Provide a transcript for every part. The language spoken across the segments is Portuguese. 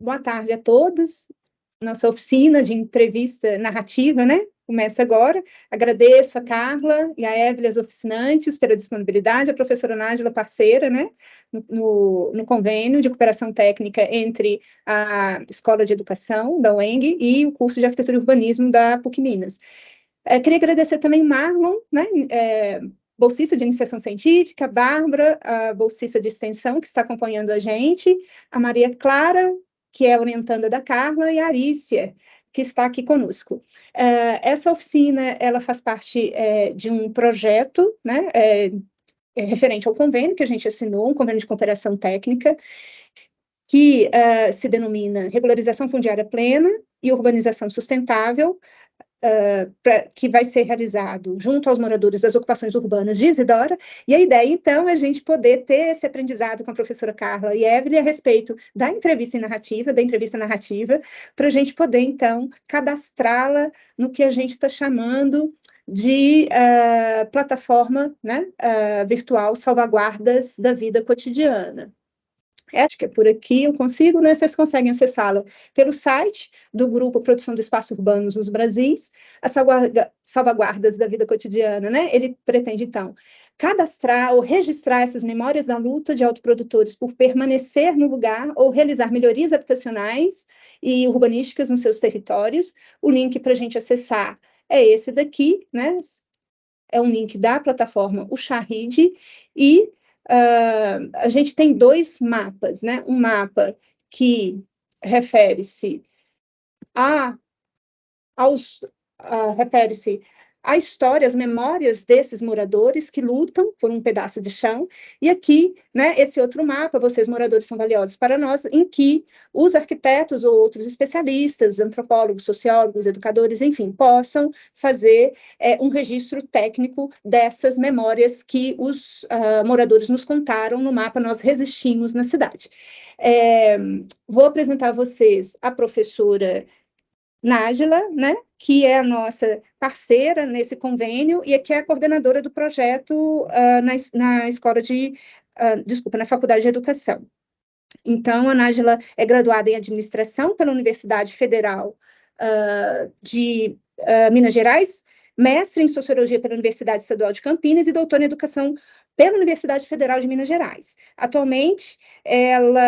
Boa tarde a todos. Nossa oficina de entrevista narrativa, né? Começa agora. Agradeço a Carla e a Evelyn, as oficinantes, pela disponibilidade, a professora Nájila, parceira, né? No convênio de cooperação técnica entre a Escola de Educação da UENG e o curso de Arquitetura e Urbanismo da PUC Minas. Queria agradecer também o Marlon, né? Bolsista de iniciação científica, a Bárbara, a bolsista de extensão, que está acompanhando a gente, a Maria Clara, que é orientanda da Carla, e a Arícia, que está aqui conosco. Essa oficina, ela faz parte de um projeto, né, referente ao convênio que a gente assinou, um convênio de cooperação técnica, que se denomina Regularização Fundiária Plena e Urbanização Sustentável, que vai ser realizado junto aos moradores das ocupações urbanas de Isidora, e a ideia, então, é a gente poder ter esse aprendizado com a professora Carla e Evelyn a respeito da entrevista narrativa, para a gente poder, então, cadastrá-la no que a gente está chamando de plataforma, né, virtual Salvaguardas da Vida Cotidiana. Acho que é por aqui eu consigo, né? Vocês conseguem acessá-la pelo site do Grupo Produção do Espaço Urbanos nos Brasis, as salvaguardas da vida cotidiana, né? Ele pretende, então, cadastrar ou registrar essas memórias da luta de autoprodutores por permanecer no lugar ou realizar melhorias habitacionais e urbanísticas nos seus territórios. O link para a gente acessar é esse daqui, né? É um link da plataforma O Shahid, e a gente tem dois mapas, né? Um mapa que refere-se à história, às memórias desses moradores que lutam por um pedaço de chão, e aqui, né, esse outro mapa, vocês moradores são valiosos para nós, em que os arquitetos ou outros especialistas, antropólogos, sociólogos, educadores, enfim, possam fazer um registro técnico dessas memórias que os moradores nos contaram no mapa Nós Resistimos na Cidade. Vou apresentar a vocês a professora Nájila, né, que é a nossa parceira nesse convênio e que é a coordenadora do projeto na Faculdade de Educação. Então, a Nájila é graduada em Administração pela Universidade Federal de Minas Gerais, mestre em Sociologia pela Universidade Estadual de Campinas e doutora em Educação pela Universidade Federal de Minas Gerais. Atualmente, ela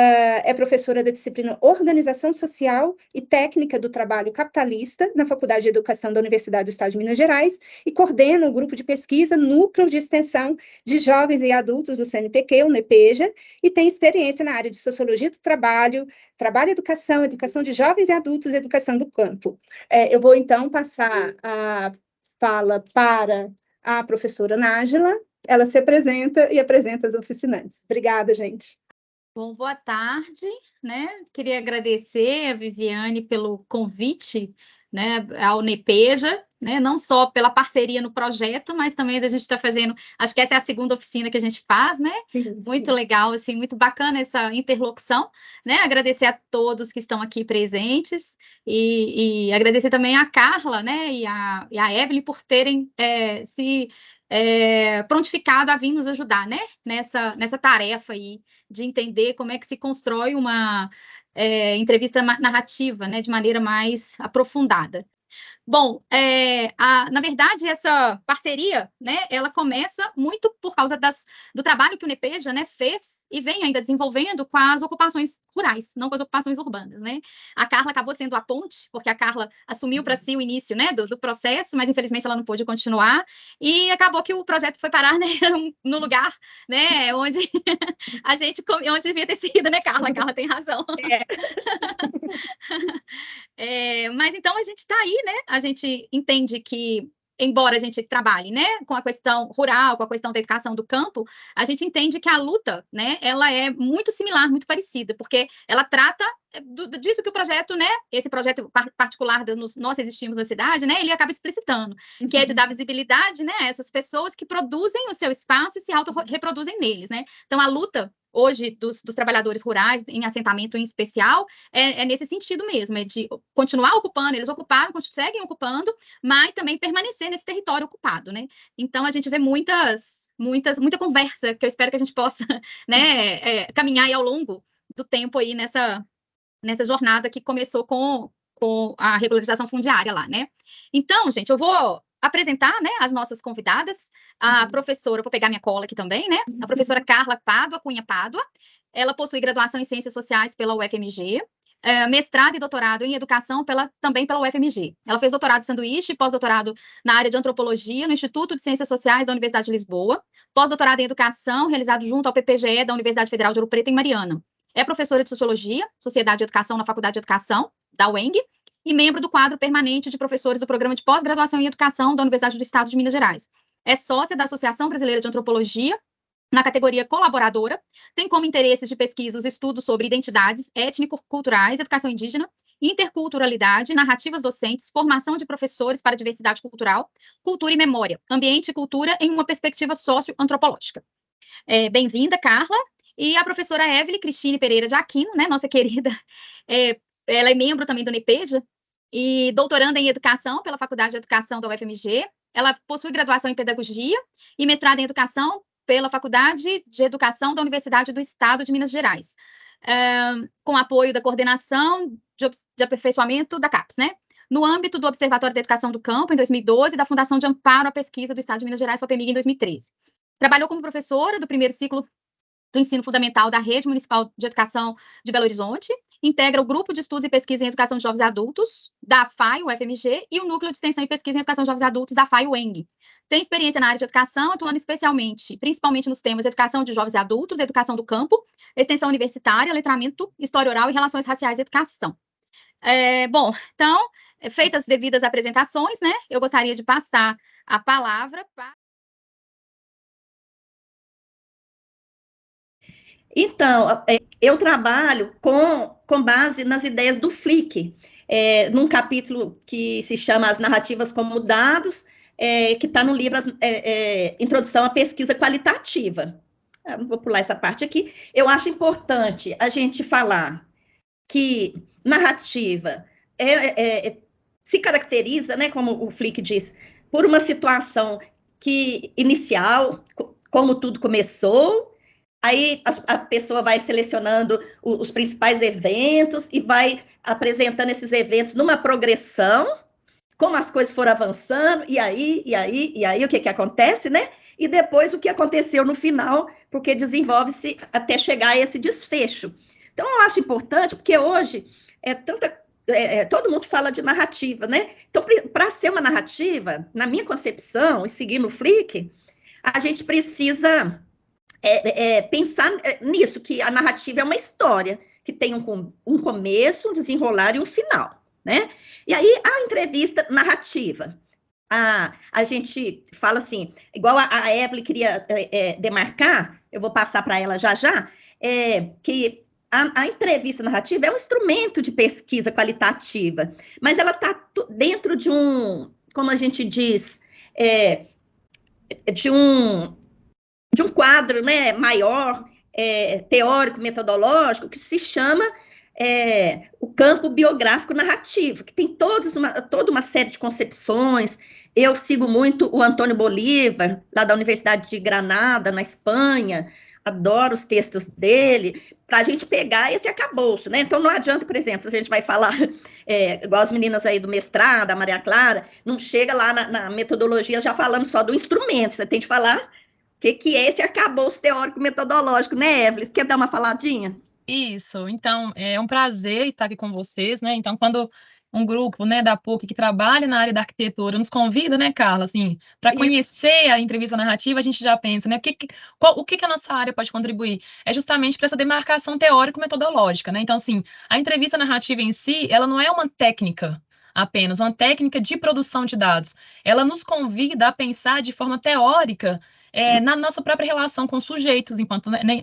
é professora da disciplina Organização Social e Técnica do Trabalho Capitalista na Faculdade de Educação da Universidade do Estado de Minas Gerais e coordena o grupo de pesquisa Núcleo de Extensão de Jovens e Adultos do CNPq, o NEPEJA, e tem experiência na área de Sociologia do Trabalho, Trabalho e Educação, Educação de Jovens e Adultos e Educação do Campo. Eu vou, então, passar a fala para a professora Nájila. Ela se apresenta e apresenta as oficinantes. Obrigada, gente. Bom, boa tarde, né? Queria agradecer a Viviane pelo convite, né, ao NEPEJA, né? Não só pela parceria no projeto, mas também da gente estar fazendo, acho que essa é a segunda oficina que a gente faz, né? Sim. Muito legal, assim, muito bacana essa interlocução, né? Agradecer a todos que estão aqui presentes e agradecer também a Carla, né, e a Evelyn por terem prontificado a vir nos ajudar, né, nessa tarefa aí de entender como é que se constrói uma entrevista narrativa, né, de maneira mais aprofundada. Bom, na verdade, essa parceria, né, ela começa muito por causa do trabalho que o NEPEJA, né, fez e vem ainda desenvolvendo com as ocupações rurais, não com as ocupações urbanas, né. A Carla acabou sendo a ponte, porque a Carla assumiu para si o início, né, do processo, mas infelizmente ela não pôde continuar, e acabou que o projeto foi parar, né, no lugar, né, onde onde devia ter sido, né, Carla? A Carla tem razão. Mas então a gente está aí, né? A gente entende que, embora a gente trabalhe, né, com a questão rural, com a questão da educação do campo, a gente entende que a luta, né, ela é muito similar, muito parecida, porque ela trata disso que o projeto, né, esse projeto particular Nós Existimos na Cidade, né, ele acaba explicitando, que é de dar visibilidade, né, a essas pessoas que produzem o seu espaço e se auto-reproduzem neles, né. Então, a luta hoje dos trabalhadores rurais, em assentamento em especial, é nesse sentido mesmo, é de continuar ocupando, eles ocuparam, seguem ocupando, mas também permanecer nesse território ocupado, né? Então, a gente vê muita conversa, que eu espero que a gente possa, né, caminhar aí ao longo do tempo aí nessa jornada que começou com a regularização fundiária lá, né? Então, gente, eu vou apresentar, né, as nossas convidadas, a professora, vou pegar minha cola aqui também, né? A professora Carla Cunha Pádua, ela possui graduação em Ciências Sociais pela UFMG, mestrado e doutorado em Educação também pela UFMG. Ela fez doutorado em sanduíche e pós-doutorado na área de Antropologia no Instituto de Ciências Sociais da Universidade de Lisboa, pós-doutorado em Educação, realizado junto ao PPGE da Universidade Federal de Ouro Preto, em Mariana. É professora de Sociologia, Sociedade de Educação na Faculdade de Educação da UENG, e membro do quadro permanente de professores do Programa de Pós-Graduação em Educação da Universidade do Estado de Minas Gerais. É sócia da Associação Brasileira de Antropologia, na categoria colaboradora, tem como interesses de pesquisa os estudos sobre identidades étnico-culturais, educação indígena, interculturalidade, narrativas docentes, formação de professores para diversidade cultural, cultura e memória, ambiente e cultura em uma perspectiva socio-antropológica. Bem-vinda, Carla. E a professora Evelyn Cristine Pereira de Aquino, né, nossa querida, ela é membro também do NEPEJA e doutoranda em Educação pela Faculdade de Educação da UFMG. Ela possui graduação em Pedagogia e mestrado em Educação pela Faculdade de Educação da Universidade do Estado de Minas Gerais, com apoio da Coordenação de Aperfeiçoamento da CAPES, né? No âmbito do Observatório da Educação do Campo, em 2012, e da Fundação de Amparo à Pesquisa do Estado de Minas Gerais, FAPEMIG, em 2013. Trabalhou como professora do primeiro ciclo do ensino fundamental da Rede Municipal de Educação de Belo Horizonte, integra o Grupo de Estudos e Pesquisa em Educação de Jovens e Adultos, da FAI, UFMG, e o Núcleo de Extensão e Pesquisa em Educação de Jovens e Adultos, da FAI, UENG. Tem experiência na área de educação, atuando principalmente nos temas educação de jovens e adultos, educação do campo, extensão universitária, letramento, história oral e relações raciais e educação. Bom, então, feitas as devidas apresentações, né, eu gostaria de passar a palavra para... Então, eu trabalho com base nas ideias do Flick, num capítulo que se chama As Narrativas como Dados, que está no livro Introdução à Pesquisa Qualitativa. Vou pular essa parte aqui. Eu acho importante a gente falar que narrativa se caracteriza, né, como o Flick diz, por uma situação inicial, como tudo começou. Aí a pessoa vai selecionando os principais eventos e vai apresentando esses eventos numa progressão, como as coisas foram avançando, e aí o que acontece, né? E depois o que aconteceu no final, porque desenvolve-se até chegar a esse desfecho. Então, eu acho importante, porque hoje todo mundo fala de narrativa, né? Então, para ser uma narrativa, na minha concepção, e seguindo o Flick, a gente precisa... pensar nisso, que a narrativa é uma história, que tem um começo, um desenrolar e um final, né? E aí, a entrevista narrativa, a gente fala assim, igual a Evelyn queria demarcar, eu vou passar para ela já, que a entrevista narrativa é um instrumento de pesquisa qualitativa, mas ela está dentro de como a gente diz, de um quadro, né, maior, teórico, metodológico, que se chama o campo biográfico narrativo, que tem toda uma série de concepções. Eu sigo muito o Antônio Bolívar, lá da Universidade de Granada, na Espanha, adoro os textos dele, para a gente pegar esse arcabouço, né? Então, não adianta, por exemplo, se a gente vai falar, igual as meninas aí do mestrado, a Maria Clara, não chega lá na metodologia já falando só do instrumento, você tem de falar o que é esse arcabouço teórico metodológico, né, Evelyn? Quer dar uma faladinha? Isso, então, é um prazer estar aqui com vocês, né? Então, quando um grupo, né, da PUC que trabalha na área da arquitetura nos convida, né, Carla, assim, para conhecer a entrevista narrativa, a gente já pensa, né, o que a nossa área pode contribuir? É justamente para essa demarcação teórico-metodológica, né? Então, assim, a entrevista narrativa em si, ela não é uma técnica apenas, uma técnica de produção de dados. Ela nos convida a pensar de forma teórica na nossa própria relação com sujeitos,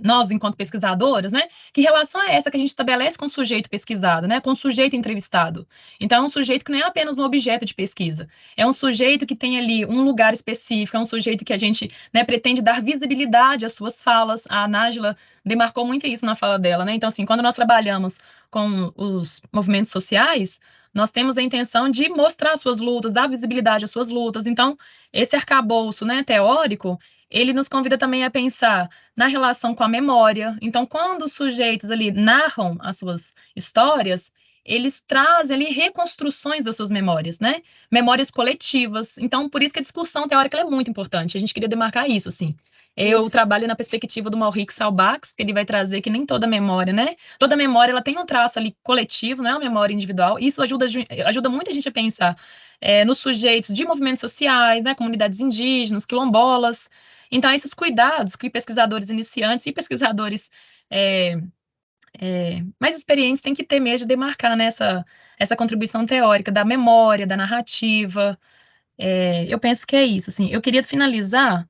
nós, enquanto pesquisadores, né? Que relação é essa que a gente estabelece com o sujeito pesquisado, né? Com o sujeito entrevistado. Então, é um sujeito que não é apenas um objeto de pesquisa, é um sujeito que tem ali um lugar específico, é um sujeito que a gente, né, pretende dar visibilidade às suas falas. A Nájila demarcou muito isso na fala dela, né? Então, assim, quando nós trabalhamos com os movimentos sociais, nós temos a intenção de mostrar suas lutas, dar visibilidade às suas lutas. Então, esse arcabouço, né, teórico, ele nos convida também a pensar na relação com a memória. Então, quando os sujeitos ali narram as suas histórias, eles trazem ali reconstruções das suas memórias, né? Memórias coletivas. Então, por isso que a discussão teórica é muito importante. A gente queria demarcar isso, assim. Eu trabalho na perspectiva do Maurice Salbax, que ele vai trazer que nem toda memória, né? Toda memória, ela tem um traço ali coletivo, não é uma memória individual. Isso ajuda muita gente a pensar nos sujeitos de movimentos sociais, né? Comunidades indígenas, quilombolas. Então, esses cuidados que pesquisadores iniciantes e pesquisadores mais experientes têm que ter mesmo de demarcar, né, essa contribuição teórica da memória, da narrativa. Eu penso que é isso. Assim. Eu queria finalizar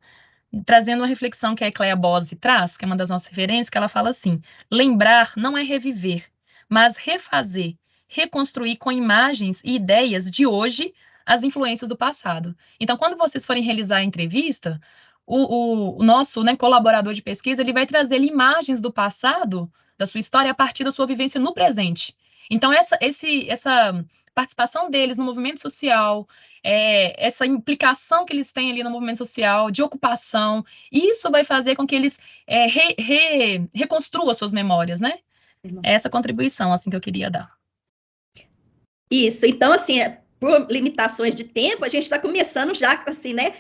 trazendo uma reflexão que a Ecléa Bose traz, que é uma das nossas referências, que ela fala assim: lembrar não é reviver, mas refazer, reconstruir com imagens e ideias de hoje as influências do passado. Então, quando vocês forem realizar a entrevista, o nosso, né, colaborador de pesquisa, ele vai trazer imagens do passado, da sua história, a partir da sua vivência no presente. Então, essa participação deles no movimento social, essa implicação que eles têm ali no movimento social, de ocupação, isso vai fazer com que eles reconstruam as suas memórias, né? Essa contribuição, assim, que eu queria dar. Isso, então, assim, por limitações de tempo, a gente está começando já, assim, né,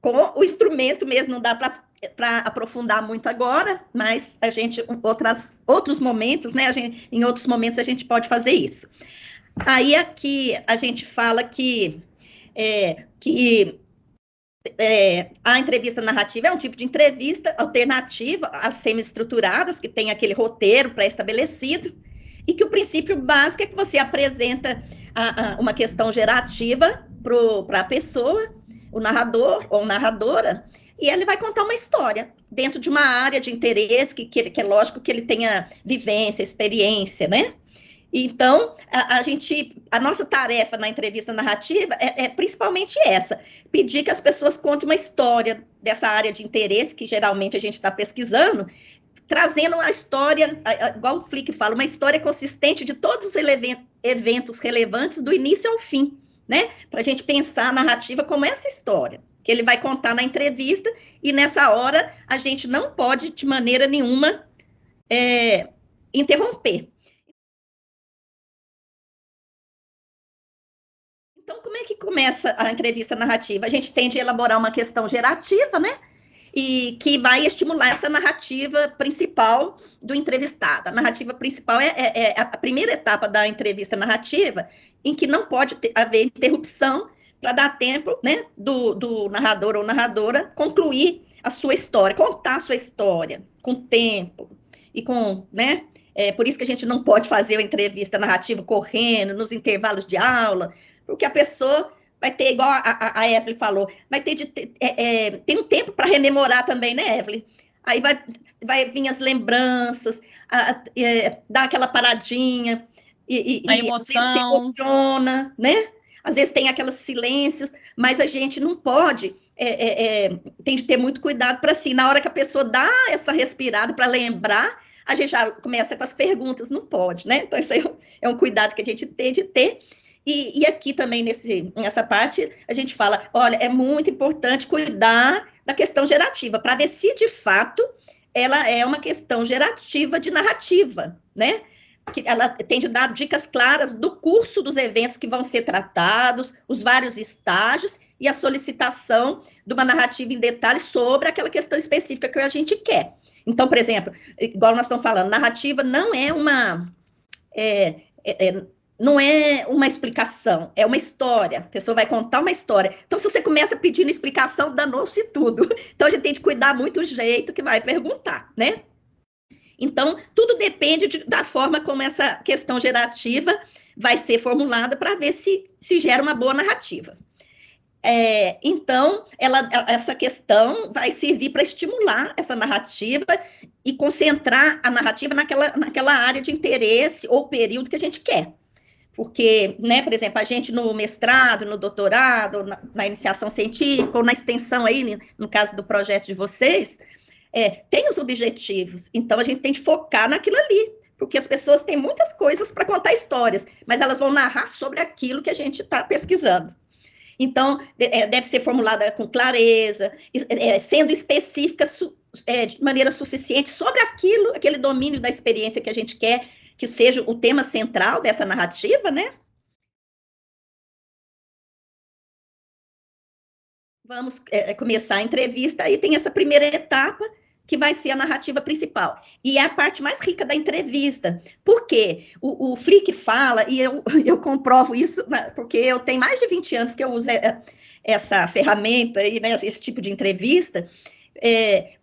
com o instrumento mesmo, não dá para aprofundar muito agora, mas a gente, outros momentos, né, em outros momentos a gente pode fazer isso. Aí aqui a gente fala que a entrevista narrativa é um tipo de entrevista alternativa às semi-estruturadas, que tem aquele roteiro pré-estabelecido, e que o princípio básico é que você apresenta uma questão gerativa para a pessoa, o narrador ou narradora, e ele vai contar uma história dentro de uma área de interesse, que é lógico que ele tenha vivência, experiência, né? Então, a nossa tarefa na entrevista narrativa é principalmente essa, pedir que as pessoas contem uma história dessa área de interesse, que geralmente a gente está pesquisando, trazendo uma história, igual o Flick fala, uma história consistente de todos os eventos relevantes do início ao fim, né? Para a gente pensar a narrativa como essa história, que ele vai contar na entrevista, e nessa hora a gente não pode, de maneira nenhuma, interromper. Então, como é que começa a entrevista narrativa? A gente tende a elaborar uma questão gerativa, né? E que vai estimular essa narrativa principal do entrevistado. A narrativa principal é a primeira etapa da entrevista narrativa, em que não pode haver interrupção para dar tempo, né, do narrador ou narradora concluir a sua história, contar a sua história com tempo e com, né? Por isso que a gente não pode fazer a entrevista narrativa correndo, nos intervalos de aula, porque a pessoa vai ter, igual a Evelyn falou, vai ter tem um tempo para rememorar também, né, Evelyn? Aí vai vir as lembranças, dar aquela paradinha, a emoção. Às vezes se emociona, né? Às vezes tem aqueles silêncios, mas a gente não pode, tem de ter muito cuidado para assim, na hora que a pessoa dá essa respirada para lembrar, a gente já começa com as perguntas, não pode, né? Então, isso aí é um cuidado que a gente tem de ter. E aqui também, nessa parte, a gente fala, olha, é muito importante cuidar da questão gerativa, para ver se, de fato, ela é uma questão gerativa de narrativa, né? Que ela tem de dar dicas claras do curso dos eventos que vão ser tratados, os vários estágios e a solicitação de uma narrativa em detalhes sobre aquela questão específica que a gente quer. Então, por exemplo, igual nós estamos falando, narrativa não é não é uma explicação, é uma história. A pessoa vai contar uma história. Então, se você começa pedindo explicação, danou-se tudo. Então, a gente tem de cuidar muito do jeito que vai perguntar, né? Então, tudo depende da forma como essa questão gerativa vai ser formulada para ver se gera uma boa narrativa. Então, essa questão vai servir para estimular essa narrativa e concentrar a narrativa naquela área de interesse ou período que a gente quer. Porque, né, por exemplo, a gente no mestrado, no doutorado, na iniciação científica ou na extensão aí, no caso do projeto de vocês, tem os objetivos. Então, a gente tem que focar naquilo ali, Porque as pessoas têm muitas coisas para contar histórias, mas elas vão narrar sobre aquilo que a gente está pesquisando. Então, deve ser formulada com clareza, sendo específica de maneira suficiente sobre aquele domínio da experiência que a gente quer que seja o tema central dessa narrativa, né? Vamos começar a entrevista, e tem essa primeira etapa, que vai ser a narrativa principal. E é a parte mais rica da entrevista. Por quê? O Flick fala, e eu comprovo isso, porque eu tenho mais de 20 anos que eu uso essa ferramenta, e, né, esse tipo de entrevista,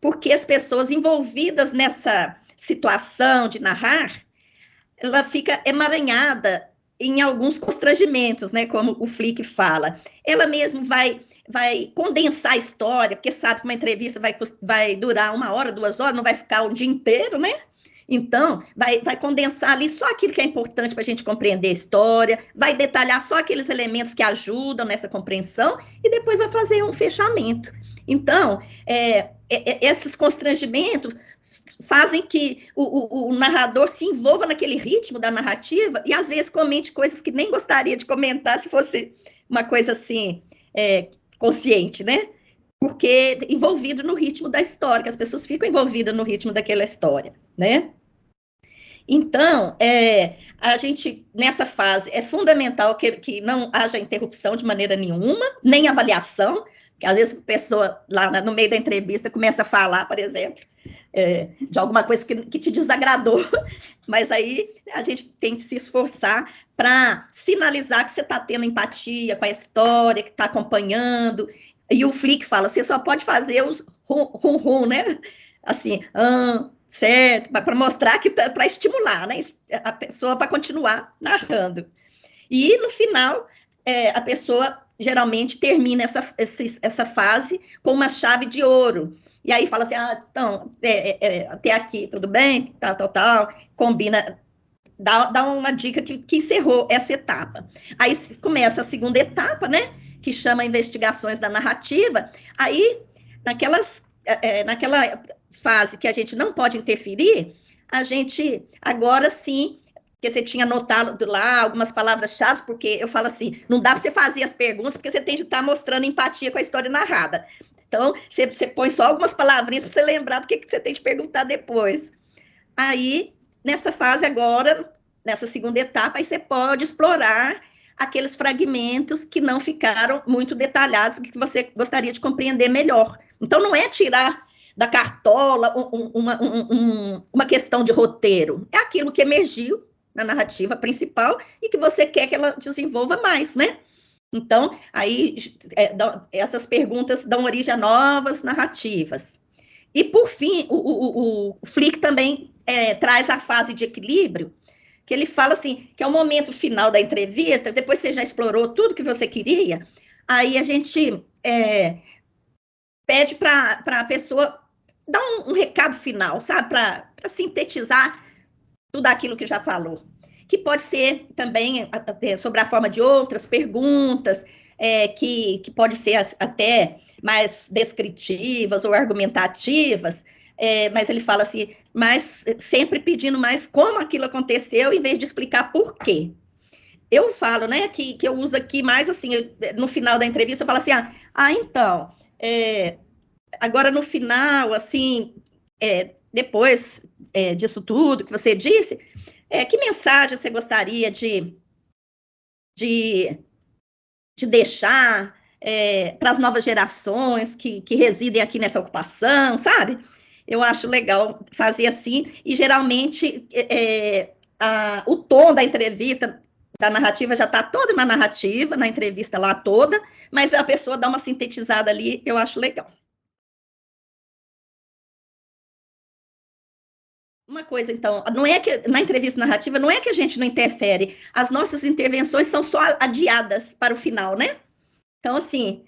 porque as pessoas envolvidas nessa situação de narrar, ela fica emaranhada em alguns constrangimentos, né, como o Flick fala. Ela mesmo vai condensar a história, porque sabe que uma entrevista vai durar 1 hora, 2 horas, não vai ficar o dia inteiro, né? Então, vai condensar ali só aquilo que é importante para a gente compreender a história, vai detalhar só aqueles elementos que ajudam nessa compreensão, e depois vai fazer um fechamento. Então, esses constrangimentos fazem que o narrador se envolva naquele ritmo da narrativa, e às vezes comente coisas que nem gostaria de comentar se fosse uma coisa assim, consciente, né? Porque envolvido no ritmo da história, que as pessoas ficam envolvidas no ritmo daquela história, né? Então, a gente, nessa fase, é fundamental que não haja interrupção de maneira nenhuma, nem avaliação, porque às vezes a pessoa lá no meio da entrevista começa a falar, por exemplo, de alguma coisa que te desagradou, mas aí a gente tem que se esforçar para sinalizar que você está tendo empatia com a história, que está acompanhando. E o Flick fala, você só pode fazer os rum, né? Assim, certo, para mostrar que para estimular, né, a pessoa para continuar narrando. E no final, a pessoa geralmente termina essa fase com uma chave de ouro. E aí fala assim, então, até aqui, tudo bem? Tal, combina, dá uma dica que encerrou essa etapa. Aí começa a segunda etapa, né, que chama investigações da narrativa. Aí, naquela fase que a gente não pode interferir, a gente, agora sim, porque você tinha anotado lá algumas palavras-chave, porque eu falo assim, não dá para você fazer as perguntas, porque você tem de estar mostrando empatia com a história narrada. Então, você põe só algumas palavrinhas para você lembrar do que você tem de perguntar depois. Aí, nessa fase agora, nessa segunda etapa, aí você pode explorar aqueles fragmentos que não ficaram muito detalhados, que você gostaria de compreender melhor. Então, não é tirar da cartola uma questão de roteiro, é aquilo que emergiu na narrativa principal e que você quer que ela desenvolva mais, né? Então, aí, essas perguntas dão origem a novas narrativas. E, por fim, o Flick também traz a fase de equilíbrio, que ele fala assim, que é o momento final da entrevista, depois você já explorou tudo que você queria, aí a gente pede para a pessoa dar um recado final, sabe? Para sintetizar tudo aquilo que já falou. Que pode ser também sobre a forma de outras perguntas, que pode ser até mais descritivas ou argumentativas, mas ele fala assim, mas sempre pedindo mais como aquilo aconteceu, em vez de explicar por quê. Eu falo, né, que eu uso aqui mais assim, no final da entrevista, eu falo assim, então, agora no final, assim, depois disso tudo que você disse, que mensagem você gostaria de deixar para as novas gerações que residem aqui nessa ocupação, sabe? Eu acho legal fazer assim, e geralmente o tom da entrevista, da narrativa, já está todo na narrativa, na entrevista lá toda, mas a pessoa dá uma sintetizada ali, eu acho legal. Uma coisa, então, não é que na entrevista narrativa, não é que a gente não interfere, as nossas intervenções são só adiadas para o final, né? Então, assim,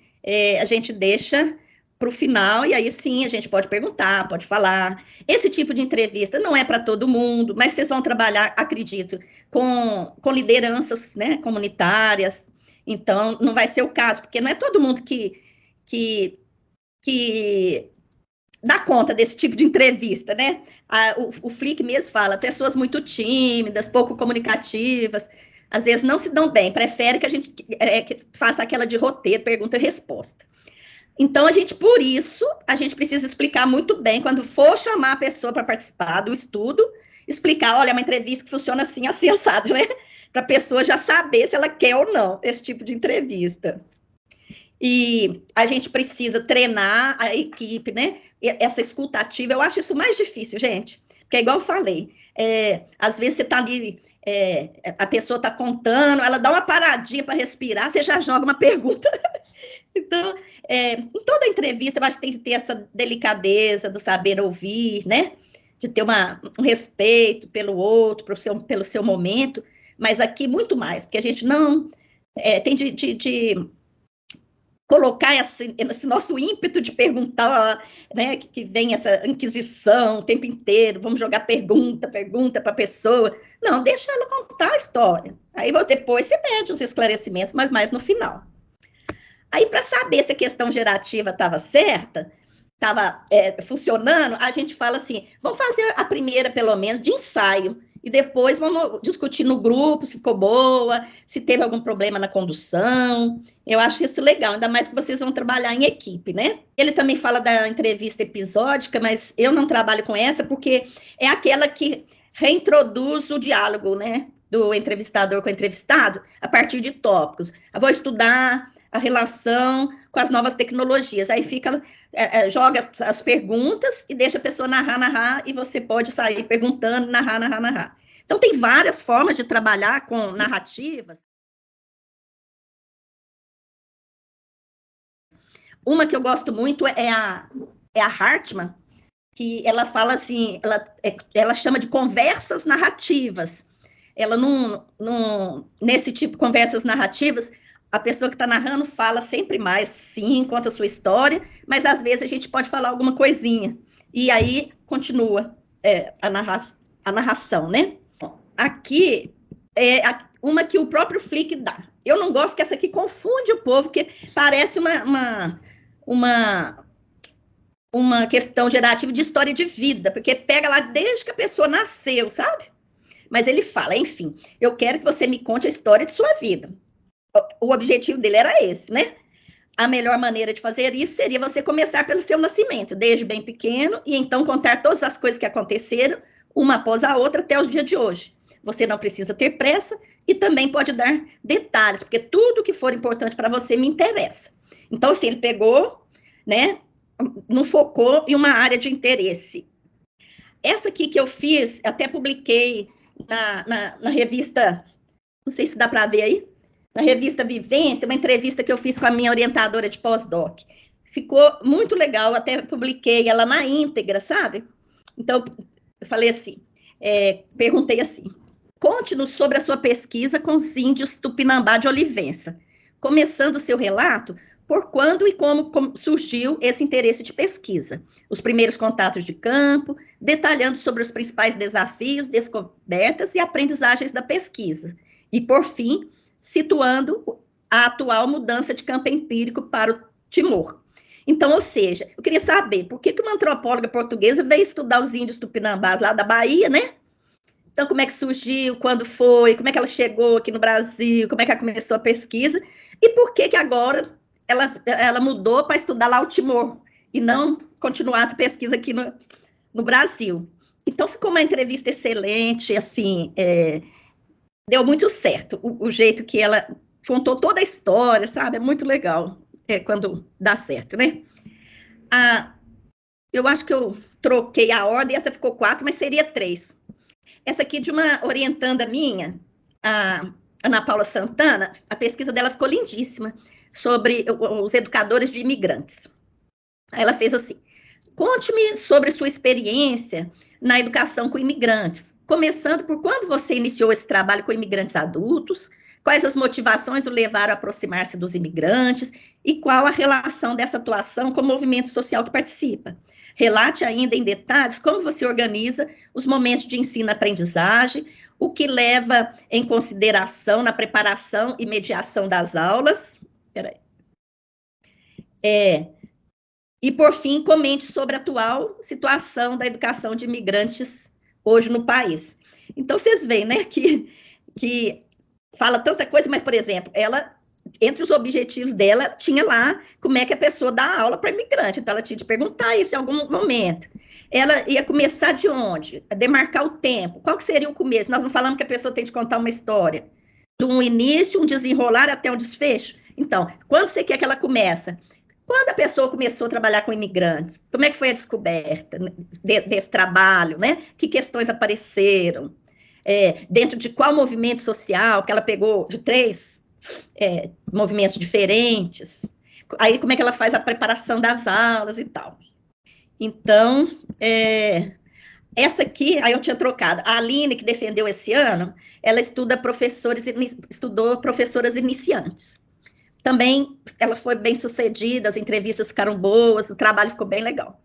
a gente deixa para o final, e aí sim a gente pode perguntar, pode falar. Esse tipo de entrevista não é para todo mundo, mas vocês vão trabalhar, acredito, com lideranças, né, comunitárias, então não vai ser o caso, porque não é todo mundo que dá conta desse tipo de entrevista, né? O Flick mesmo fala, pessoas muito tímidas, pouco comunicativas, às vezes não se dão bem, prefere que a gente que faça aquela de roteiro, pergunta e resposta. Então, por isso, a gente precisa explicar muito bem, quando for chamar a pessoa para participar do estudo, explicar, olha, é uma entrevista que funciona assim, assim, assado, né? Para a pessoa já saber se ela quer ou não esse tipo de entrevista. E a gente precisa treinar a equipe, né? Essa escuta ativa, eu acho isso mais difícil, gente. Porque, igual eu falei, às vezes você está ali, a pessoa está contando, ela dá uma paradinha para respirar, você já joga uma pergunta. Então, em toda entrevista, eu acho que tem que ter essa delicadeza do saber ouvir, né? De ter um respeito pelo outro, pelo seu momento, mas aqui muito mais, porque a gente não tem de colocar esse nosso ímpeto de perguntar, né, que vem essa inquisição o tempo inteiro, vamos jogar pergunta para a pessoa. Não, deixa ela contar a história. Aí depois você pede os esclarecimentos, mas mais no final. Aí, para saber se a questão gerativa estava certa, estava funcionando, a gente fala assim, vamos fazer a primeira, pelo menos, de ensaio, e depois vamos discutir no grupo se ficou boa, se teve algum problema na condução. Eu acho isso legal, ainda mais que vocês vão trabalhar em equipe, né? Ele também fala da entrevista episódica, mas eu não trabalho com essa, porque é aquela que reintroduz o diálogo, né? Do entrevistador com o entrevistado, a partir de tópicos. Eu vou estudar a relação com as novas tecnologias. Aí joga as perguntas e deixa a pessoa narrar, e você pode sair perguntando, narrar. Então, tem várias formas de trabalhar com narrativas. Uma que eu gosto muito é a Hartman, que ela fala assim, ela chama de conversas narrativas. Ela nesse tipo de conversas narrativas, a pessoa que está narrando fala sempre mais, sim, conta a sua história, mas às vezes a gente pode falar alguma coisinha, e aí continua a narração, né? Aqui é uma que o próprio Flick dá. Eu não gosto, que essa aqui confunde o povo, porque parece uma questão gerativa de história de vida, porque pega lá desde que a pessoa nasceu, sabe? Mas ele fala, enfim, eu quero que você me conte a história de sua vida. O objetivo dele era esse, né? A melhor maneira de fazer isso seria você começar pelo seu nascimento, desde bem pequeno, e então contar todas as coisas que aconteceram, uma após a outra, até o dia de hoje. Você não precisa ter pressa e também pode dar detalhes, porque tudo que for importante para você me interessa. Então, assim, ele pegou, né? Não focou em uma área de interesse. Essa aqui que eu fiz, até publiquei na revista, não sei se dá para ver aí, na revista Vivência, uma entrevista que eu fiz com a minha orientadora de pós-doc. Ficou muito legal, até publiquei ela na íntegra, sabe? Então, eu falei assim, perguntei assim, conte-nos sobre a sua pesquisa com os índios Tupinambá de Olivença, começando o seu relato por quando e como surgiu esse interesse de pesquisa, os primeiros contatos de campo, detalhando sobre os principais desafios, descobertas e aprendizagens da pesquisa, e, por fim, situando a atual mudança de campo empírico para o Timor. Então, ou seja, eu queria saber por que uma antropóloga portuguesa veio estudar os índios tupinambás lá da Bahia, né? Então, como é que surgiu, quando foi, como é que ela chegou aqui no Brasil, como é que ela começou a pesquisa, e por que agora ela mudou para estudar lá o Timor, e não continuar essa pesquisa aqui no Brasil. Então, ficou uma entrevista excelente, assim, deu muito certo o jeito que ela contou toda a história, sabe? É muito legal quando dá certo, né? Eu acho que eu troquei a ordem, essa ficou 4, mas seria 3. Essa aqui de uma orientanda minha, a Ana Paula Santana, a pesquisa dela ficou lindíssima, sobre os educadores de imigrantes. Ela fez assim, conte-me sobre sua experiência na educação com imigrantes, começando por quando você iniciou esse trabalho com imigrantes adultos, quais as motivações o levaram a aproximar-se dos imigrantes e qual a relação dessa atuação com o movimento social que participa. Relate ainda em detalhes como você organiza os momentos de ensino-aprendizagem, o que leva em consideração na preparação e mediação das aulas. E, por fim, comente sobre a atual situação da educação de imigrantes hoje no país. Então, vocês veem, né, que fala tanta coisa, mas, por exemplo, ela, entre os objetivos dela, tinha lá como é que a pessoa dá aula para imigrante. Então, ela tinha de perguntar isso em algum momento. Ela ia começar de onde? A demarcar o tempo. Qual que seria o começo? Nós não falamos que a pessoa tem de contar uma história. De um início, um desenrolar até um desfecho. Então, quando você quer que ela comece? Quando a pessoa começou a trabalhar com imigrantes? Como é que foi a descoberta desse trabalho, né? Que questões apareceram? Dentro de qual movimento social, que ela pegou de 3 movimentos diferentes, aí como é que ela faz a preparação das aulas e tal. Então, essa aqui, aí eu tinha trocado, a Aline, que defendeu esse ano, ela estudou professoras iniciantes. Também, ela foi bem sucedida, as entrevistas ficaram boas, o trabalho ficou bem legal.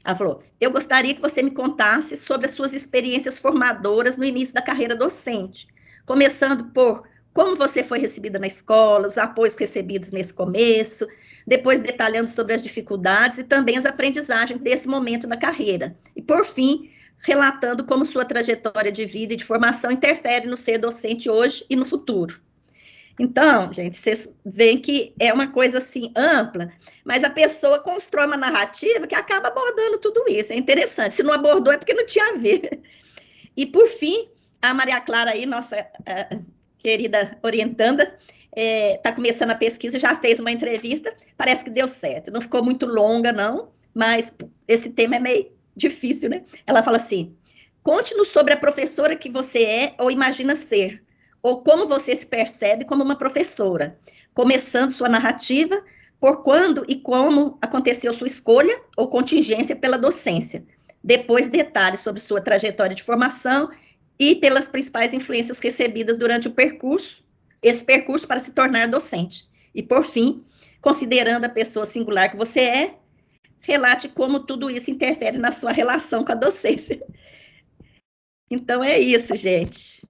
Ela falou, eu gostaria que você me contasse sobre as suas experiências formadoras no início da carreira docente, começando por como você foi recebida na escola, os apoios recebidos nesse começo, depois detalhando sobre as dificuldades e também as aprendizagens desse momento na carreira. E, por fim, relatando como sua trajetória de vida e de formação interfere no ser docente hoje e no futuro. Então, gente, vocês veem que é uma coisa assim ampla, mas a pessoa constrói uma narrativa que acaba abordando tudo isso. É interessante. Se não abordou é porque não tinha a ver. E, por fim, a Maria Clara aí, nossa querida orientanda, está começando a pesquisa, já fez uma entrevista, parece que deu certo. Não ficou muito longa, não, mas esse tema é meio difícil, né? Ela fala assim, conte-nos sobre a professora que você é ou imagina ser, ou como você se percebe como uma professora, começando sua narrativa por quando e como aconteceu sua escolha ou contingência pela docência. Depois, detalhes sobre sua trajetória de formação e pelas principais influências recebidas durante esse percurso para se tornar docente. E, por fim, considerando a pessoa singular que você é, relate como tudo isso interfere na sua relação com a docência. Então, é isso, gente.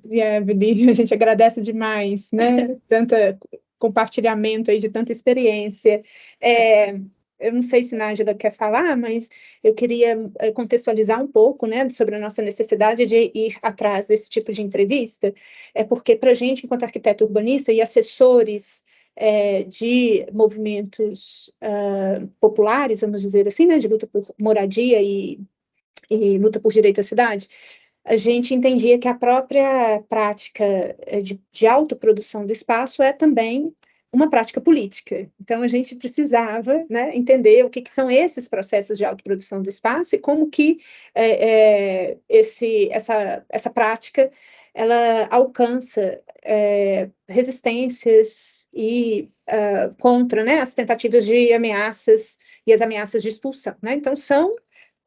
E Evelyn, a gente agradece demais, né? Tanto compartilhamento aí de tanta experiência. Eu não sei se a Nájila quer falar, mas eu queria contextualizar um pouco, né, sobre a nossa necessidade de ir atrás desse tipo de entrevista, porque para a gente, enquanto arquiteto urbanista e assessores de movimentos populares, vamos dizer assim, né, de luta por moradia e luta por direito à cidade, a gente entendia que a própria prática de autoprodução do espaço é também uma prática política. Então, a gente precisava, né, entender o que são esses processos de autoprodução do espaço e como que essa prática ela alcança resistências e contra, né, as tentativas de ameaças e as ameaças de expulsão. Né? Então, são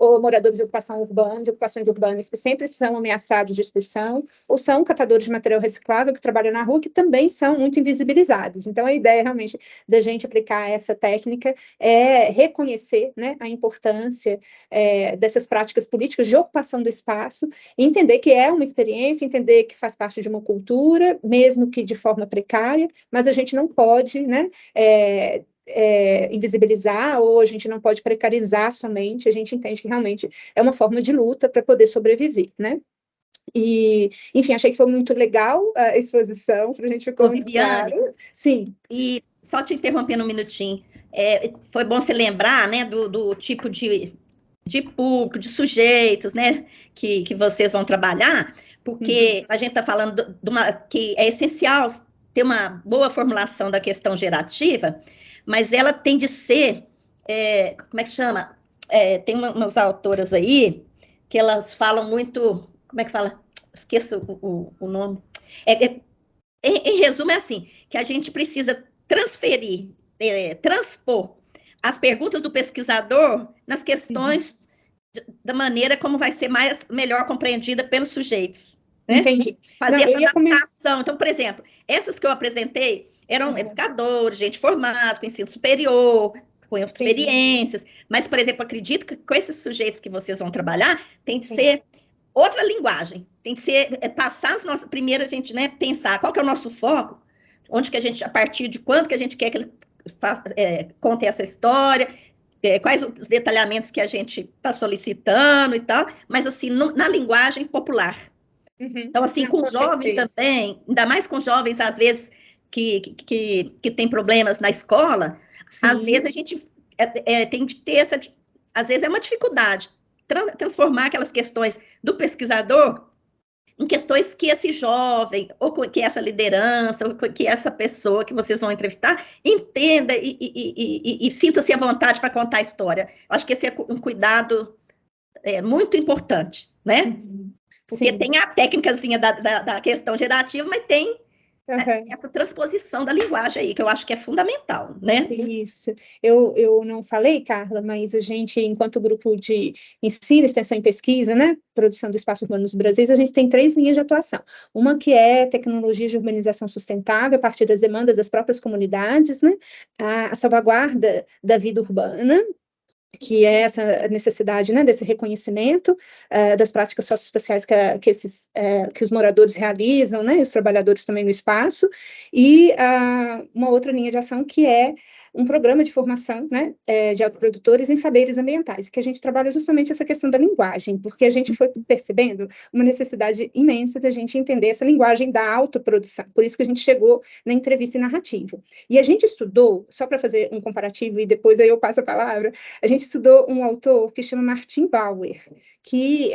ou moradores de ocupações urbanas que sempre são ameaçados de expulsão, ou são catadores de material reciclável que trabalham na rua, que também são muito invisibilizados. Então, a ideia realmente da gente aplicar essa técnica é reconhecer, né, a importância dessas práticas políticas de ocupação do espaço, entender que é uma experiência, entender que faz parte de uma cultura, mesmo que de forma precária, mas a gente não pode, né, invisibilizar, ou a gente não pode precarizar somente, a gente entende que realmente é uma forma de luta para poder sobreviver, né? E, enfim, achei que foi muito legal a exposição, para a gente ficou muito claro. Sim. E só te interrompendo um minutinho, foi bom você lembrar, né, do tipo de público, de sujeitos, né, que vocês vão trabalhar, porque a gente está falando que é essencial ter uma boa formulação da questão gerativa, mas ela tem de ser, como é que chama? Tem umas autoras aí que elas falam muito, como é que fala? Esqueço o nome. Em resumo, é assim, que a gente precisa transpor as perguntas do pesquisador nas questões da maneira como vai ser melhor compreendida pelos sujeitos. Né? Entendi. Fazer essa adaptação. Então, por exemplo, essas que eu apresentei eram educadores, gente formada, com ensino superior, com experiências, mas, por exemplo, acredito que com esses sujeitos que vocês vão trabalhar, tem de ser outra linguagem, tem de ser passar as nossas, primeiro a gente, né, pensar qual que é o nosso foco, onde que a gente, a partir de quando que a gente quer que ele conte essa história, quais os detalhamentos que a gente está solicitando e tal, mas assim, na linguagem popular. Então, assim, com jovens também, ainda mais com jovens, às vezes, que tem problemas na escola, às vezes a gente tem de ter essa, às vezes é uma dificuldade, transformar aquelas questões do pesquisador em questões que esse jovem, ou que essa liderança, ou que essa pessoa que vocês vão entrevistar, entenda e sinta-se à vontade para contar a história. Eu acho que esse é um cuidado muito importante, né? Porque tem a técnicazinha da questão gerativa, mas tem essa transposição da linguagem aí, que eu acho que é fundamental, né? Isso. Eu não falei, Carla, mas a gente, enquanto grupo de ensino, extensão e pesquisa, né, produção do espaço urbano nos Brasis, a gente tem 3 linhas de atuação. Uma que é tecnologia de urbanização sustentável, a partir das demandas das próprias comunidades, né, a salvaguarda da vida urbana, que é essa necessidade, né, desse reconhecimento das práticas socioespaciais que os moradores realizam, né, e os trabalhadores também no espaço, e uma outra linha de ação que é um programa de formação, né, de autoprodutores em saberes ambientais, que a gente trabalha justamente essa questão da linguagem, porque a gente foi percebendo uma necessidade imensa da gente entender essa linguagem da autoprodução, por isso que a gente chegou na entrevista e narrativa. E a gente estudou, só para fazer um comparativo, e depois aí eu passo a palavra, a gente estudou um autor que chama Martin Bauer, que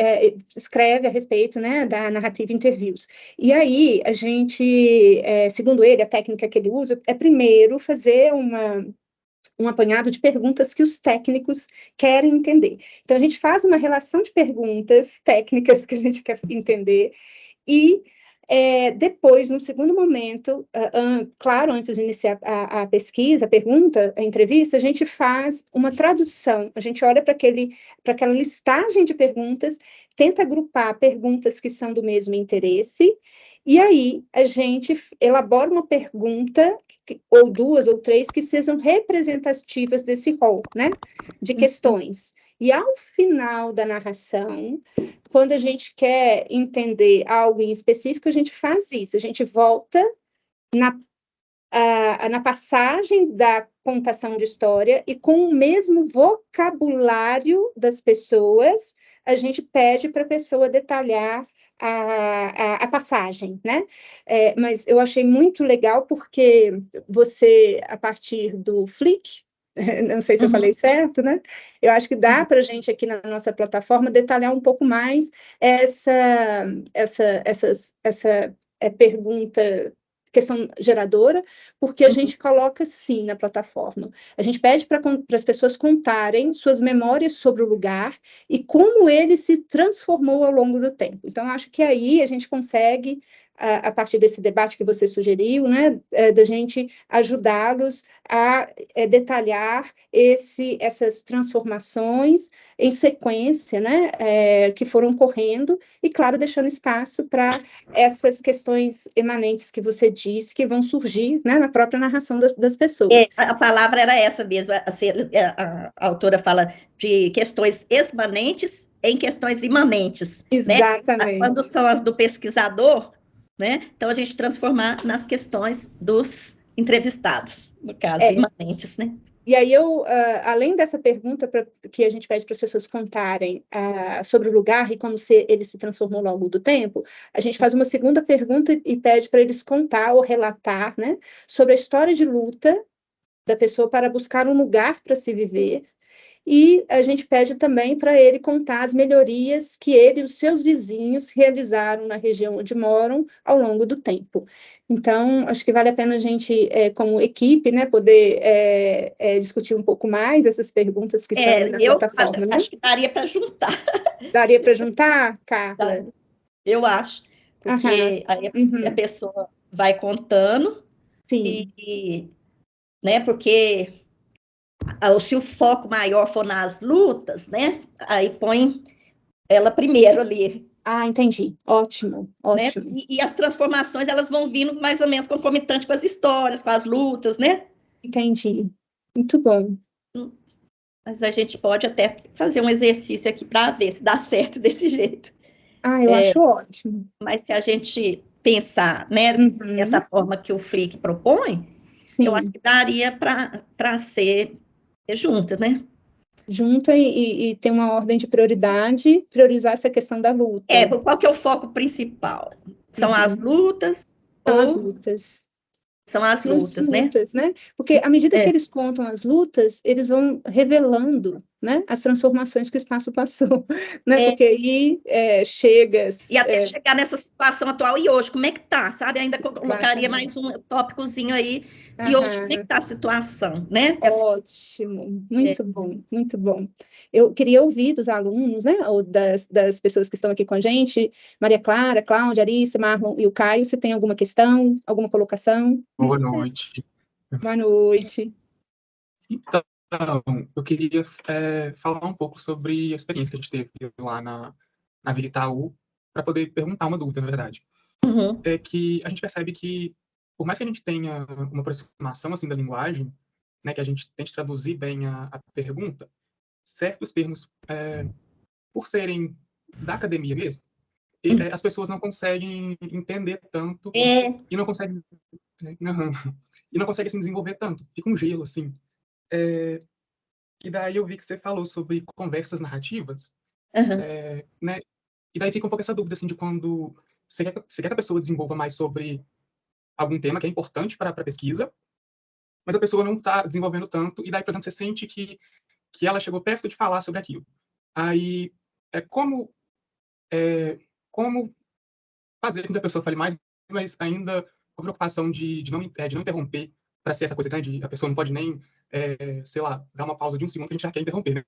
escreve a respeito, né, da narrativa interviews. E aí, a gente, segundo ele, a técnica que ele usa é primeiro fazer um apanhado de perguntas que os técnicos querem entender. Então, a gente faz uma relação de perguntas técnicas que a gente quer entender e depois, no segundo momento, claro, antes de iniciar a pesquisa, a pergunta, a entrevista, a gente faz uma tradução, a gente olha para aquela listagem de perguntas, tenta agrupar perguntas que são do mesmo interesse, e aí a gente elabora uma pergunta, ou 2 ou 3, que sejam representativas desse rol, né, de questões. E ao final da narração, quando a gente quer entender algo em específico, a gente faz isso, a gente volta na passagem da contação de história e com o mesmo vocabulário das pessoas, a gente pede para a pessoa detalhar a passagem, né? Mas eu achei muito legal porque você, a partir do Flick, não sei se eu falei certo, né? Eu acho que dá para a gente aqui na nossa plataforma detalhar um pouco mais essa pergunta, questão geradora, porque a gente coloca, sim, na plataforma. A gente pede para as pessoas contarem suas memórias sobre o lugar e como ele se transformou ao longo do tempo. Então, acho que aí a gente consegue, a partir desse debate que você sugeriu, né, da gente ajudá-los a detalhar essas transformações em sequência, né, que foram ocorrendo, e, claro, deixando espaço para essas questões emanentes que você disse, que vão surgir, né, na própria narração das pessoas. A palavra era essa mesmo, a autora fala de questões exmanentes em questões imanentes. Exatamente. Né? Quando são as do pesquisador, né? Então, a gente transformar nas questões dos entrevistados, no caso, imanentes, né? E aí além dessa pergunta que a gente pede para as pessoas contarem sobre o lugar e como ele se transformou ao longo do tempo, a gente faz uma segunda pergunta e pede para eles contar ou relatar, né, sobre a história de luta da pessoa para buscar um lugar para se viver. E a gente pede também para ele contar as melhorias que ele e os seus vizinhos realizaram na região onde moram ao longo do tempo. Então, acho que vale a pena a gente, como equipe, né, poder discutir um pouco mais essas perguntas que estão na plataforma. Acho que daria para juntar. Daria para juntar, Carla? Eu acho, porque aí a pessoa vai contando, sim. Né, porque se o foco maior for nas lutas, né, aí põe ela primeiro ali. Ah, entendi. Ótimo, ótimo. Né? E as transformações, elas vão vindo mais ou menos concomitante com as histórias, com as lutas, né? Entendi. Muito bom. Mas a gente pode até fazer um exercício aqui para ver se dá certo desse jeito. Ah, eu acho ótimo. Mas se a gente pensar, né, Uhum. dessa forma que o Flick propõe, Sim. eu acho que daria para ser junto, né? Junta e ter uma ordem de prioridade, priorizar essa questão da luta. Qual que é o foco principal? São as Uhum. lutas São as ou lutas. são as lutas, né? Né? Porque à medida que É. eles contam as lutas, eles vão revelando, né, as transformações que o espaço passou, né? Porque aí chega... E até chegar nessa situação atual, e hoje, como é que tá, sabe? Ainda colocaria mais um tópicozinho aí, e hoje, como é que tá a situação, né? Ótimo, muito bom, muito bom. Eu queria ouvir dos alunos, né, ou das pessoas que estão aqui com a gente, Maria Clara, Cláudia, Arissa, Marlon e o Caio, se tem alguma questão, alguma colocação. Boa noite. Boa noite. Então, eu queria falar um pouco sobre a experiência que a gente teve lá na Vila Itaú, para poder perguntar uma dúvida, na verdade. Uhum. É que a gente percebe que, por mais que a gente tenha uma aproximação assim da linguagem, né, que a gente tente traduzir bem a pergunta, certos termos, por serem da academia mesmo, as pessoas não conseguem entender tanto e não conseguem e não conseguem se desenvolver tanto. Fica um gelo, assim. E daí eu vi que você falou sobre conversas narrativas, né? E daí fica um pouco essa dúvida, assim, de quando você quer que a pessoa desenvolva mais sobre algum tema que é importante para a pesquisa, mas a pessoa não está desenvolvendo tanto, e daí, por exemplo, você sente que ela chegou perto de falar sobre aquilo. Aí, como fazer com que a pessoa fale mais, mas ainda com a preocupação de não interromper, para ser essa coisa grande, a pessoa não pode nem, sei lá, dar uma pausa de 1 segundo que a gente já quer interromper, né?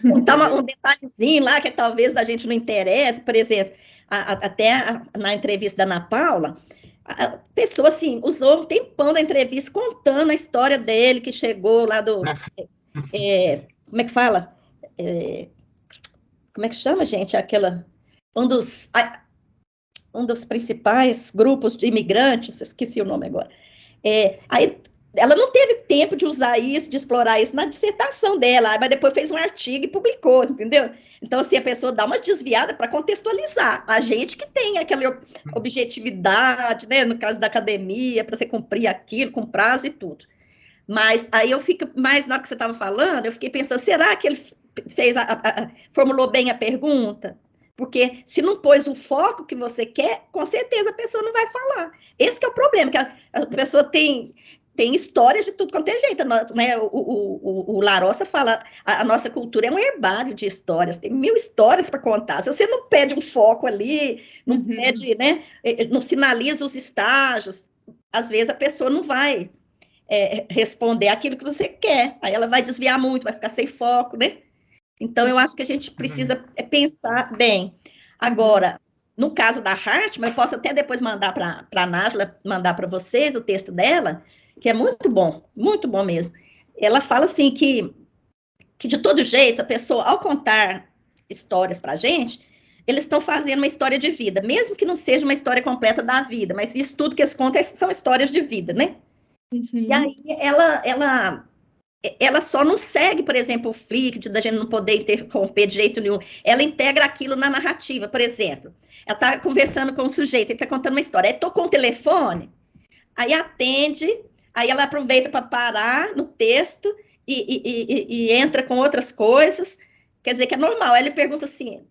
Então, um detalhezinho lá que talvez a gente não interesse, por exemplo, na entrevista da Ana Paula, a pessoa, assim, usou um tempão da entrevista contando a história dele, que chegou lá do... como é que fala? Como é que chama, gente? Um dos principais grupos de imigrantes, esqueci o nome agora. Aí ela não teve tempo de usar isso, de explorar isso na dissertação dela, mas depois fez um artigo e publicou, entendeu? Então, assim, a pessoa dá uma desviada para contextualizar. A gente que tem aquela objetividade, né, no caso da academia, para você cumprir aquilo com prazo e tudo. Mas aí eu fico, mais na hora que você estava falando, eu fiquei pensando, será que ele formulou bem a pergunta? Porque se não pôs o foco que você quer, com certeza a pessoa não vai falar. Esse que é o problema, que a pessoa tem histórias de tudo quanto é jeito, né? O Larossa fala, a nossa cultura é um herbário de histórias, tem 1000 histórias para contar. Se você não pede um foco ali, não pede, né? Não sinaliza os estágios, às vezes a pessoa não vai responder aquilo que você quer, aí ela vai desviar muito, vai ficar sem foco, né? Então, eu acho que a gente precisa pensar bem. Agora, no caso da Hartmann, eu posso até depois mandar para a Nájila, mandar para vocês o texto dela, que é muito bom mesmo. Ela fala assim que de todo jeito, a pessoa, ao contar histórias para a gente, eles estão fazendo uma história de vida, mesmo que não seja uma história completa da vida, mas isso tudo que eles contam são histórias de vida, né? E aí, ela só não segue, por exemplo, o Flick, da gente não poder interromper de jeito nenhum. Ela integra aquilo na narrativa, por exemplo. Ela está conversando com o sujeito, ele está contando uma história. Aí tocou um telefone, aí atende, aí ela aproveita para parar no texto e entra com outras coisas. Quer dizer que é normal. Aí ele pergunta assim,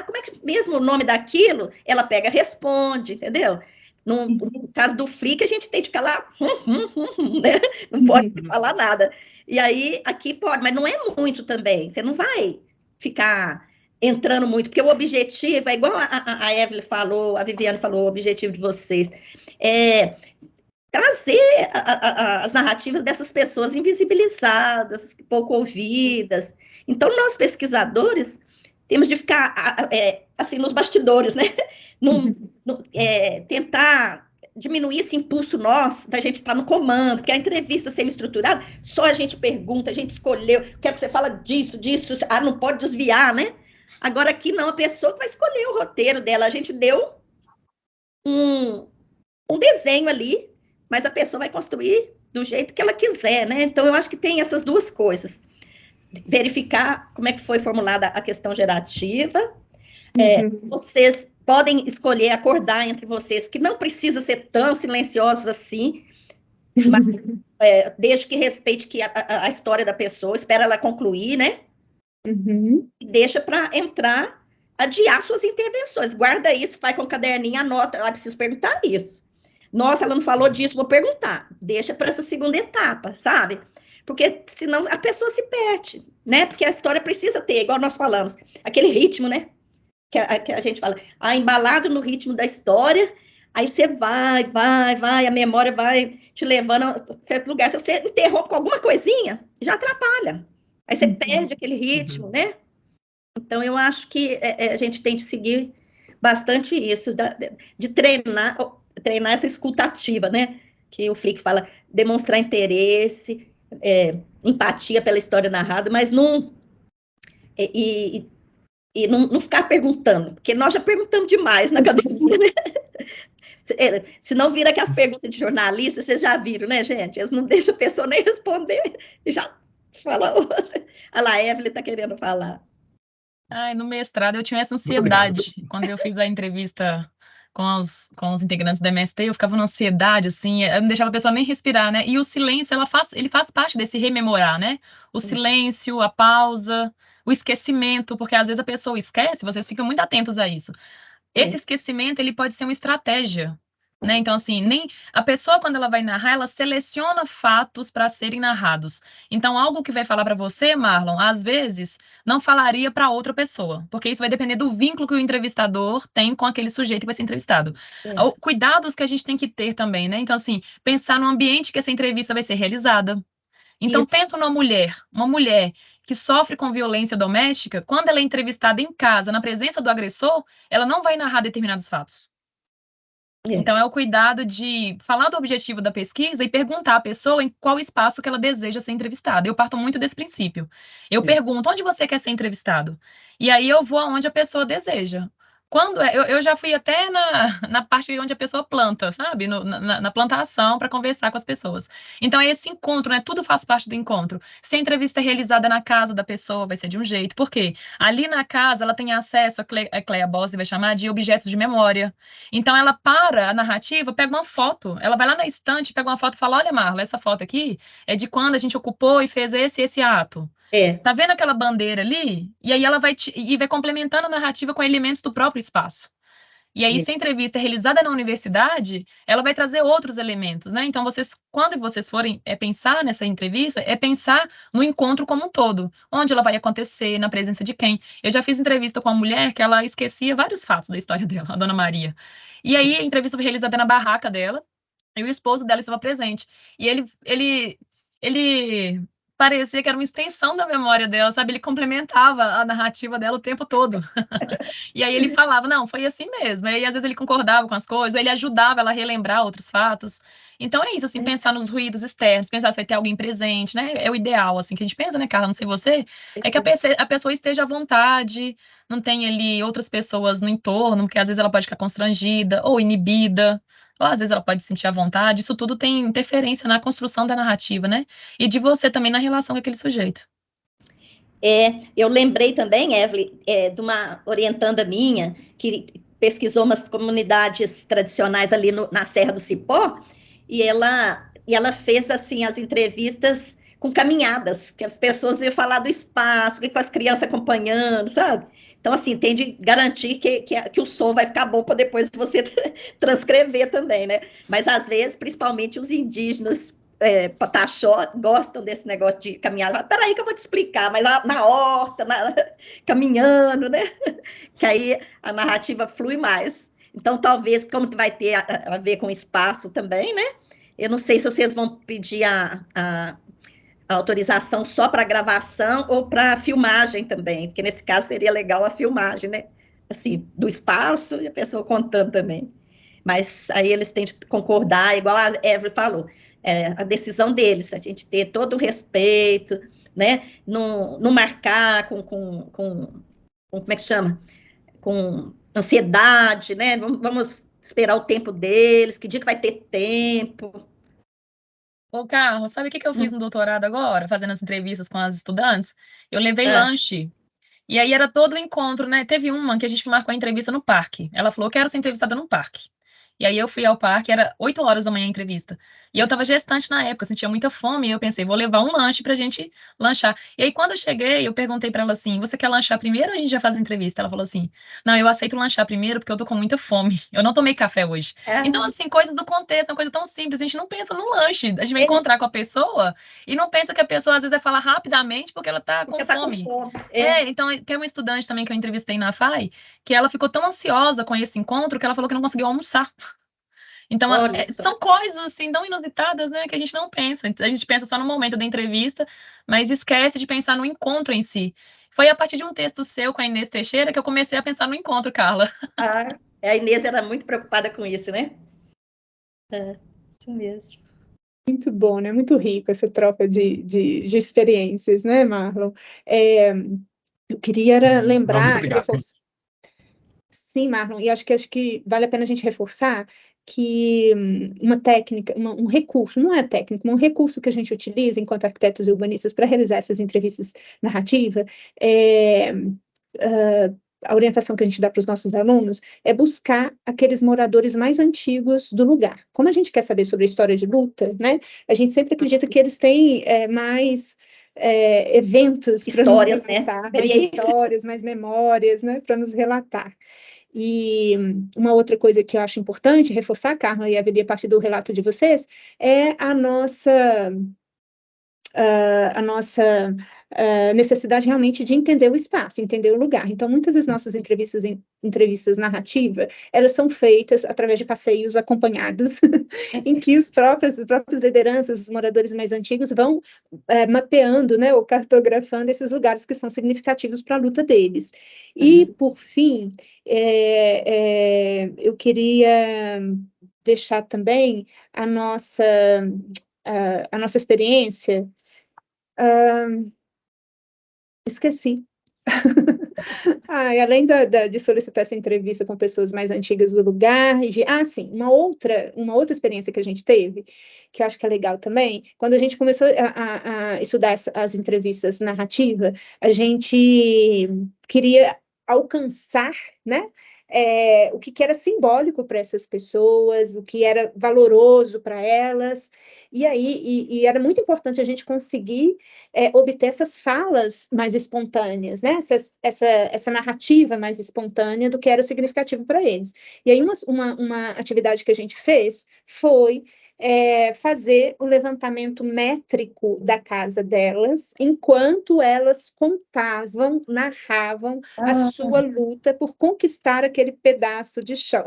como é que mesmo o nome daquilo? Ela pega e responde, entendeu? No caso do Flick, a gente tem que ficar lá, né? Não pode falar nada. E aí, aqui pode, mas não é muito também. Você não vai ficar entrando muito, porque o objetivo é igual a Evelyn falou, a Viviane falou, o objetivo de vocês é trazer as narrativas dessas pessoas invisibilizadas, pouco ouvidas. Então, nós pesquisadores temos de ficar assim nos bastidores, né? Tentar diminuir esse impulso nosso da gente estar no comando, porque a entrevista semi-estruturada, só a gente pergunta, a gente escolheu, quer que você fala disso, não pode desviar, né? Agora aqui não, a pessoa vai escolher o roteiro dela, a gente deu um desenho ali, mas a pessoa vai construir do jeito que ela quiser, né? Então eu acho que tem essas duas coisas, verificar como é que foi formulada a questão gerativa, Vocês podem escolher acordar entre vocês, que não precisa ser tão silenciosos assim, mas desde que respeite a história da pessoa, espera ela concluir, né? E deixa para entrar, adiar suas intervenções. Guarda isso, vai com o caderninho, anota. Preciso perguntar isso. Nossa, ela não falou disso, vou perguntar. Deixa para essa segunda etapa, sabe? Porque senão a pessoa se perde, né? Porque a história precisa ter, igual nós falamos, aquele ritmo, né? Que a gente fala, embalado no ritmo da história, aí você vai, a memória vai te levando a certo lugar. Se você interrompe com alguma coisinha, já atrapalha. Aí você perde aquele ritmo, né? Então, eu acho que a gente tem de seguir bastante isso, de treinar essa escutativa, né? Que o Flick fala, demonstrar interesse, empatia pela história narrada, mas não ficar perguntando, porque nós já perguntamos demais na academia, né? Se não vira que as perguntas de jornalista, vocês já viram, né, gente? Eles não deixam a pessoa nem responder, já fala, olha lá, a Evelyn está querendo falar. No mestrado eu tinha essa ansiedade. Quando eu fiz a entrevista com os integrantes da MST, eu ficava numa ansiedade, assim, eu não deixava a pessoa nem respirar, né? E o silêncio, ele faz parte desse rememorar, né? O silêncio, a pausa, o esquecimento, porque às vezes a pessoa esquece, vocês ficam muito atentos a isso. Esse esquecimento, ele pode ser uma estratégia, né? Então, assim, nem a pessoa, quando ela vai narrar, ela seleciona fatos para serem narrados. Então, algo que vai falar para você, Marlon, às vezes, não falaria para outra pessoa, porque isso vai depender do vínculo que o entrevistador tem com aquele sujeito que vai ser entrevistado. Cuidados que a gente tem que ter também, né? Então, assim, pensar no ambiente que essa entrevista vai ser realizada. Então, pensa numa uma mulher que sofre com violência doméstica, quando ela é entrevistada em casa, na presença do agressor, ela não vai narrar determinados fatos. Então, é o cuidado de falar do objetivo da pesquisa e perguntar à pessoa em qual espaço que ela deseja ser entrevistada. Eu parto muito desse princípio. Eu pergunto, onde você quer ser entrevistado? E aí eu vou aonde a pessoa deseja. Eu já fui até na parte onde a pessoa planta, sabe? Na plantação, para conversar com as pessoas. Então, é esse encontro, né? Tudo faz parte do encontro. Se a entrevista é realizada na casa da pessoa, vai ser de um jeito. Por quê? Ali na casa, ela tem acesso, a Cleia Bossi vai chamar de objetos de memória. Então, ela para a narrativa, pega uma foto. Ela vai lá na estante, pega uma foto e fala, olha, Marla, essa foto aqui é de quando a gente ocupou e fez esse ato. Tá vendo aquela bandeira ali? E aí ela vai complementando a narrativa com elementos do próprio espaço. E aí, se a entrevista é realizada na universidade, ela vai trazer outros elementos, né? Então, quando vocês forem pensar nessa entrevista, é pensar no encontro como um todo. Onde ela vai acontecer, na presença de quem. Eu já fiz entrevista com uma mulher que ela esquecia vários fatos da história dela, a dona Maria. E aí, a entrevista foi realizada na barraca dela, e o esposo dela estava presente. E ele parecia que era uma extensão da memória dela, sabe? Ele complementava a narrativa dela o tempo todo. E aí ele falava, não, foi assim mesmo. E aí, às vezes, ele concordava com as coisas, ou ele ajudava ela a relembrar outros fatos. Então, é isso, assim, pensar nos ruídos externos, pensar se vai ter alguém presente, né? É o ideal, assim, que a gente pensa, né, Carla? Não sei você, é que a pessoa esteja à vontade, não tem ali outras pessoas no entorno, porque às vezes ela pode ficar constrangida ou inibida, ou às vezes ela pode se sentir à vontade. Isso tudo tem interferência na construção da narrativa, né? E de você também na relação com aquele sujeito. Eu lembrei também, Evelyn, de uma orientanda minha que pesquisou umas comunidades tradicionais ali na Serra do Cipó, e ela fez assim as entrevistas com caminhadas, que as pessoas iam falar do espaço, com as crianças acompanhando, sabe? Então, assim, tem de garantir que o som vai ficar bom para depois você transcrever também, né? Mas, às vezes, principalmente os indígenas pataxó gostam desse negócio de caminhar. Peraí que eu vou te explicar, mas na horta, caminhando, né? Que aí a narrativa flui mais. Então, talvez, como vai ter a ver com espaço também, né? Eu não sei se vocês vão pedir a autorização só para gravação ou para filmagem também, porque nesse caso seria legal a filmagem, né? Assim, do espaço e a pessoa contando também. Mas aí eles têm de concordar, igual a Evelyn falou, a decisão deles, a gente ter todo o respeito, né? Não marcar com como é que chama? Com ansiedade, né? Vamos esperar o tempo deles, que dia que vai ter tempo. Ô, Carlos, sabe o que eu fiz no doutorado agora, fazendo as entrevistas com as estudantes? Eu levei lanche. E aí era todo o encontro, né? Teve uma que a gente marcou a entrevista no parque. Ela falou, quero ser entrevistada no parque. E aí eu fui ao parque, era 8 horas da manhã a entrevista. E eu tava gestante na época, sentia muita fome, e eu pensei, vou levar um lanche pra gente lanchar. E aí quando eu cheguei, eu perguntei pra ela assim, você quer lanchar primeiro ou a gente já faz a entrevista? Ela falou assim, não, eu aceito lanchar primeiro porque eu tô com muita fome. Eu não tomei café hoje. Então, assim, coisa do contexto, uma coisa tão simples, a gente não pensa no lanche. A gente vai encontrar com a pessoa e não pensa que a pessoa às vezes vai falar rapidamente porque ela tá com fome. Então, tem uma estudante também que eu entrevistei na FAI, que ela ficou tão ansiosa com esse encontro que ela falou que não conseguiu almoçar. Então, são coisas assim tão inusitadas, né, que a gente não pensa. A gente pensa só no momento da entrevista, mas esquece de pensar no encontro em si. Foi a partir de um texto seu com a Inês Teixeira que eu comecei a pensar no encontro, Carla. A Inês era muito preocupada com isso, né? Isso mesmo. Muito bom, né? Muito rico essa troca de experiências, né, Marlon? Eu queria lembrar... Sim, Marlon, e acho que vale a pena a gente reforçar que uma técnica, um recurso, não é técnica, mas um recurso que a gente utiliza enquanto arquitetos e urbanistas para realizar essas entrevistas narrativas a orientação que a gente dá para os nossos alunos é buscar aqueles moradores mais antigos do lugar. Como a gente quer saber sobre a história de luta, né? A gente sempre acredita que eles têm mais eventos, histórias, né? Mais histórias, mais memórias, né? Para nos relatar. E uma outra coisa que eu acho importante reforçar, Carla e Evelyn, a partir do relato de vocês, é a nossa necessidade realmente de entender o espaço, entender o lugar. Então, muitas das nossas entrevistas narrativas, elas são feitas através de passeios acompanhados, em que as próprias lideranças, os moradores mais antigos, vão mapeando, né, ou cartografando esses lugares que são significativos para a luta deles. E, por fim, eu queria deixar também a nossa experiência. Esqueci. Além de solicitar essa entrevista com pessoas mais antigas do lugar, sim, uma outra experiência que a gente teve, que eu acho que é legal também, quando a gente começou a estudar as entrevistas narrativas, a gente queria alcançar, né, o que era simbólico para essas pessoas, o que era valoroso para elas, e era muito importante a gente conseguir obter essas falas mais espontâneas, né? Essa narrativa mais espontânea do que era significativo para eles. E aí uma atividade que a gente fez foi fazer o levantamento métrico da casa delas, enquanto elas contavam, narravam a sua luta por conquistar aquele pedaço de chão.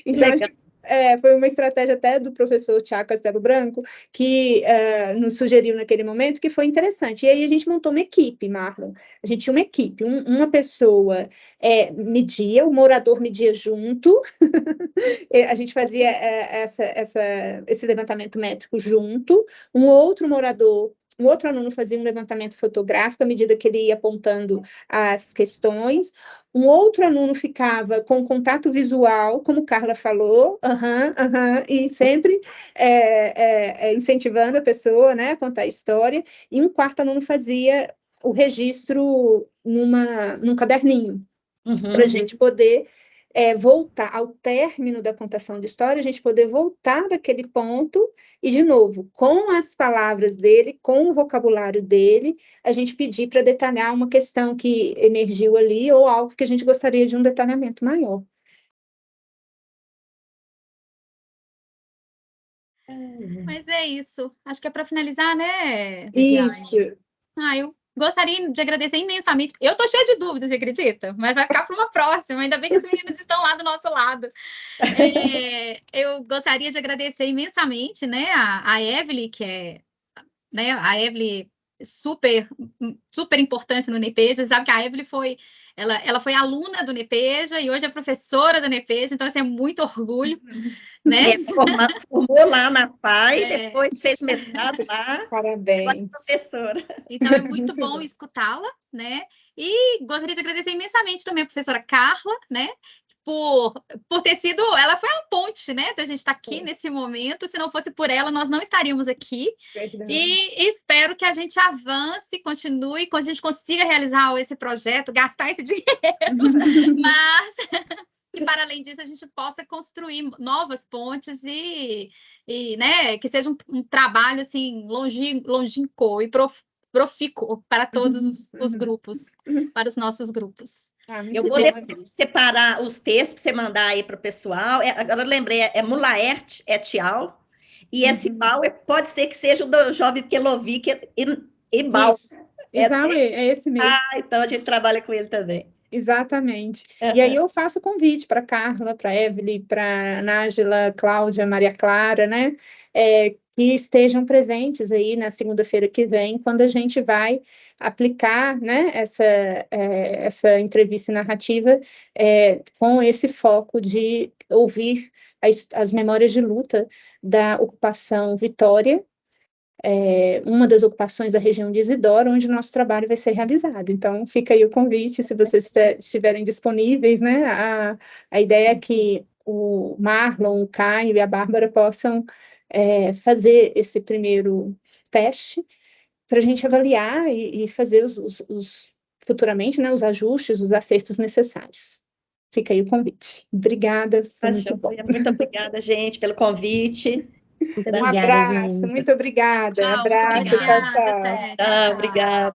Então, foi uma estratégia até do professor Tiago Castelo Branco, que nos sugeriu naquele momento, que foi interessante. E aí a gente montou uma equipe, Marlon. A gente tinha uma equipe, uma pessoa media, o morador media junto, a gente fazia esse levantamento métrico junto, um outro aluno fazia um levantamento fotográfico à medida que ele ia apontando as questões, um outro aluno ficava com contato visual, como Carla falou, e sempre incentivando a pessoa, né, a contar a história, e um quarto aluno fazia o registro num caderninho, para a gente poder voltar ao término da contação de história, a gente poder voltar àquele ponto e, de novo, com as palavras dele, com o vocabulário dele, a gente pedir para detalhar uma questão que emergiu ali ou algo que a gente gostaria de um detalhamento maior. Mas é isso. Acho que é para finalizar, né, Viviane? Isso. Eu gostaria de agradecer imensamente. Eu estou cheia de dúvidas, você acredita? Mas vai ficar para uma próxima. Ainda bem que os meninos estão lá do nosso lado. Eu gostaria de agradecer imensamente, né, a Evelyn, que é, né, a Evelyn super, super importante no NEPEJA. Você sabe que a Evelyn ela foi aluna do NEPEJA e hoje é professora do NEPEJA, então assim, é muito orgulho, né? Formou lá na FAI, depois fez mestrado lá. Parabéns. Professora. Então é muito bom escutá-la, né? E gostaria de agradecer imensamente também a professora Carla, né? Por ter sido, ela foi a ponte ponte, né, da gente estar aqui nesse momento. Se não fosse por ela, nós não estaríamos aqui. Verdade. E espero que a gente avance, continue, que a gente consiga realizar esse projeto, gastar esse dinheiro, mas que, para além disso, a gente possa construir novas pontes e né, que seja um trabalho assim, longínquo e profícuo para todos os grupos, para os nossos grupos. Eu vou separar os textos para você mandar aí para o pessoal. Agora eu lembrei, Mulaert et al. E esse Bauer pode ser que seja o do Jovem Kelovic e Bauer. É esse mesmo. Então a gente trabalha com ele também. Exatamente. E aí eu faço o convite para Carla, para Evelyn, para Nájila, Cláudia, Maria Clara, né? Que estejam presentes aí na segunda-feira que vem, quando a gente vai aplicar, né, essa entrevista narrativa com esse foco de ouvir as memórias de luta da ocupação Vitória, uma das ocupações da região de Isidoro, onde o nosso trabalho vai ser realizado. Então, fica aí o convite, se vocês estiverem disponíveis, né? A ideia é que o Marlon, o Caio e a Bárbara possam fazer esse primeiro teste para a gente avaliar e fazer futuramente, né, os ajustes, os acertos necessários. Fica aí o convite. Obrigada, foi muito bom. Muito obrigada, gente, pelo convite. Um abraço, muito obrigada. Tchau, Abraço, obrigada. tchau, tchau. Tchau, Obrigada.